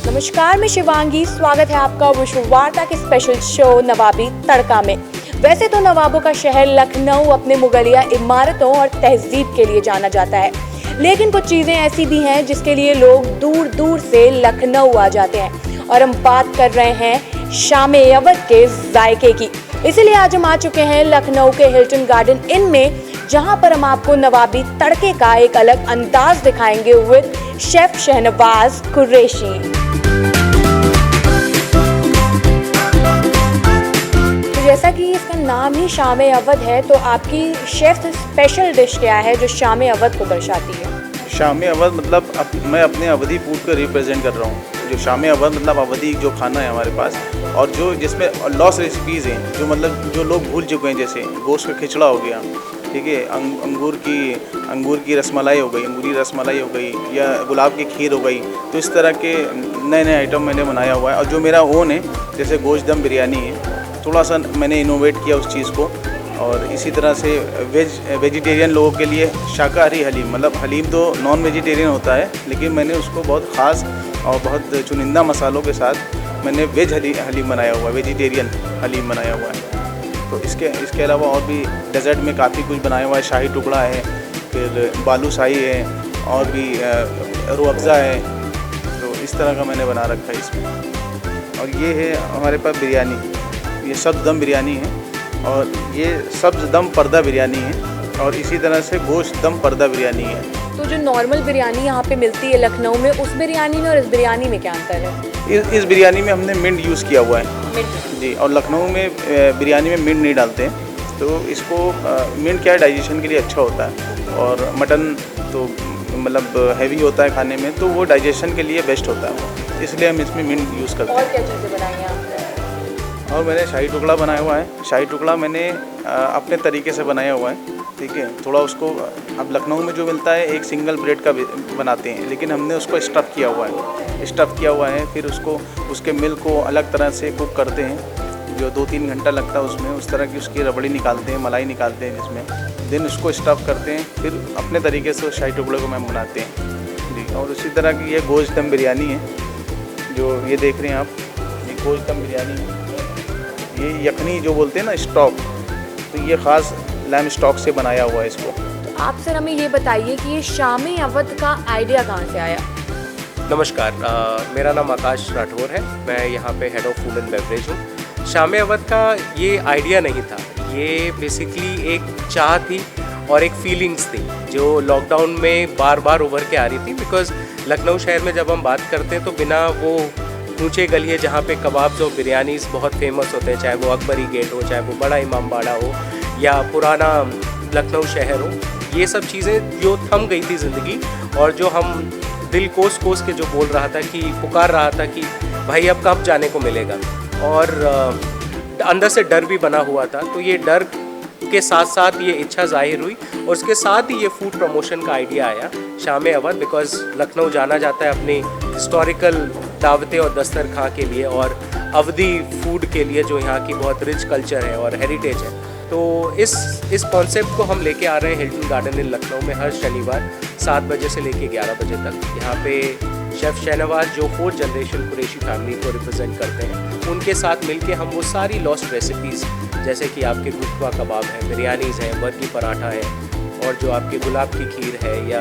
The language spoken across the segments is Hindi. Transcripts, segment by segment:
नमस्कार, मैं शिवांगी। स्वागत है आपका विश्व वार्ता के स्पेशल शो नवाबी तड़का में। वैसे तो नवाबों का शहर लखनऊ अपने मुगलिया इमारतों और तहजीब के लिए जाना जाता है, लेकिन कुछ चीज़ें ऐसी भी हैं जिसके लिए लोग दूर दूर से लखनऊ आ जाते हैं। और हम बात कर रहे हैं शाम-ए-अवध के जायके की। इसीलिए आज हम आ चुके हैं लखनऊ के हिल्टन गार्डन इन में, जहां पर हम आपको नवाबी तड़के का एक अलग अंदाज दिखाएंगे विद शेफ शहनवाज कुरैशी। जैसा कि इसका नाम ही शाम-ए-अवध है, तो आपकी शेफ स्पेशल डिश क्या है जो शाम-ए-अवध को दर्शाती है? शाम-ए-अवध मतलब मैं अपने अवधी फूड को रिप्रेजेंट कर रहा हूँ। जो शाम-ए-अवध मतलब अवधी जो खाना है हमारे पास, और जो जिसमें लॉस रेसिपीज़ हैं, जो मतलब जो लोग भूल चुके हैं, जैसे गोश्त का खिचड़ा हो गया, ठीक है, अंगूर की रसमलाई हो गई, अंगूरी रसमलाई हो गई, या गुलाब की खीर हो गई। तो इस तरह के नए नए आइटम मैंने बनाया हुआ है। और जो मेरा ओन है, जैसे गोश्त दम बिरयानी है, थोड़ा सा मैंने इनोवेट किया उस चीज़ को। और इसी तरह से वेजिटेरियन लोगों के लिए शाकाहारी हलीम, मतलब हलीम तो नॉन वेजिटेरियन होता है, लेकिन मैंने उसको बहुत ख़ास और बहुत चुनिंदा मसालों के साथ मैंने वेज हलीम बनाया हुआ है, वेजिटेरियन हलीम बनाया हुआ है। तो इसके अलावा और भी डेजर्ट में काफ़ी कुछ बनाया हुआ है। शाही टुकड़ा है, फिर बालूशाही है, और भी रूह अफ़ज़ा है। तो इस तरह का मैंने बना रखा है इसमें। और ये है हमारे पास बिरयानी, ये सब्ज़ दम बिरयानी है, और ये सब्ज़ दम पर्दा बिरयानी है, और इसी तरह से गोश्त दम पर्दा बिरयानी है। तो जो नॉर्मल बिरयानी यहाँ पे मिलती है लखनऊ में, उस बिरयानी में और इस बिरयानी में क्या अंतर है? इस बिरयानी में हमने मिंट यूज़ किया हुआ है जी, और लखनऊ में बिरयानी में मिंट नहीं डालते हैं। तो इसको मिंट क्या है, डाइजेशन के लिए अच्छा होता है, और मटन तो मतलब हैवी होता है खाने में, तो वो डाइजेशन के लिए बेस्ट होता है, इसलिए हम इसमें मिंट यूज़ करते हैं। और क्या चीज़ें बनाई हैं आपने? और मैंने शाही टुकड़ा बनाया हुआ है। शाही टुकड़ा मैंने अपने तरीके से बनाया हुआ है, ठीक है। थोड़ा उसको, अब लखनऊ में जो मिलता है एक सिंगल ब्रेड का बनाते हैं, लेकिन हमने उसको स्टफ़ किया हुआ है। फिर उसके मिल्क को अलग तरह से कुक करते हैं, जो 2-3 घंटा लगता है उसमें। उस तरह की उसकी रबड़ी निकालते हैं, मलाई निकालते हैं जिसमें, देन उसको स्टफ़ करते हैं। फिर अपने तरीके से उस शाही टुकड़े को मैम बनाते हैं जी। और उसी तरह की ये गोश्त दम बिरयानी है, जो ये देख रहे हैं आप, ये गोश्त दम बिरयानी है। ये यखनी जो बोलते हैं ना, स्टॉक, तो ये ख़ास लैम स्टॉक से बनाया हुआ है इसको। तो आप सर हमें ये बताइए कि ये शाम-ए-अवध का आइडिया कहाँ से आया? नमस्कार, मेरा नाम आकाश राठौर है। मैं यहाँ पे head of food and beverage हूँ। शाम-ए-अवध का ये आइडिया नहीं था, ये बेसिकली एक चाह थी और एक फीलिंग्स थी जो लॉकडाउन में बार बार उभर के आ रही थी। बिकॉज़ लखनऊ शहर में जब हम बात करते हैं तो बिना वो ऊंचे गलिए जहाँ पे कबाब्स और बिरयानीज़ बहुत फेमस होते हैं, चाहे वो अकबरी गेट हो, चाहे वो बड़ा इमाम बाड़ा हो, या पुराना लखनऊ शहर हो, ये सब चीज़ें जो थम गई थी ज़िंदगी, और जो हम दिल कोस के जो बोल रहा था, कि पुकार रहा था कि भाई अब कब जाने को मिलेगा, और अंदर से डर भी बना हुआ था। तो ये डर के साथ साथ ये इच्छा जाहिर हुई, और उसके साथ ही ये फूड प्रमोशन का आइडिया आया शाम-ए-अवध। बिकॉज़ लखनऊ जाना जाता है अपनी हिस्टोरिकल दावतें और दस्तरखां के लिए, और अवधी फूड के लिए, जो यहाँ की बहुत रिच कल्चर है और हेरिटेज है। तो इस कॉन्सेप्ट को हम लेके आ रहे हैं हिल्टन गार्डन इन लखनऊ में हर शनिवार 7 बजे से लेके 11 बजे तक। यहाँ पे शेफ़ शहनवाज, जो 4th जनरेशन कुरैशी फैमिली को रिप्रेजेंट करते हैं, उनके साथ मिलके हम वो सारी लॉस्ट रेसिपीज़, जैसे कि आपके गुफ्तवा कबाब हैं, बिरयानीज़ हैं, बर्गी पराठा है, और जो आपके गुलाब की खीर है, या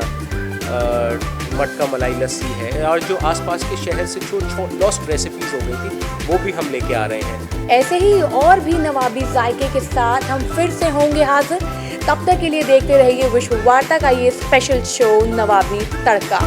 मटका मलाई लस्सी है, और जो आसपास के शहर से जो लॉस्ट रेसिपीज़ हो गई थी, वो भी हम लेके आ रहे हैं। ऐसे ही और भी नवाबी जायके के साथ हम फिर से होंगे हाजिर। तब तक के लिए देखते रहिए विश्व वार्ता का ये स्पेशल शो नवाबी तड़का।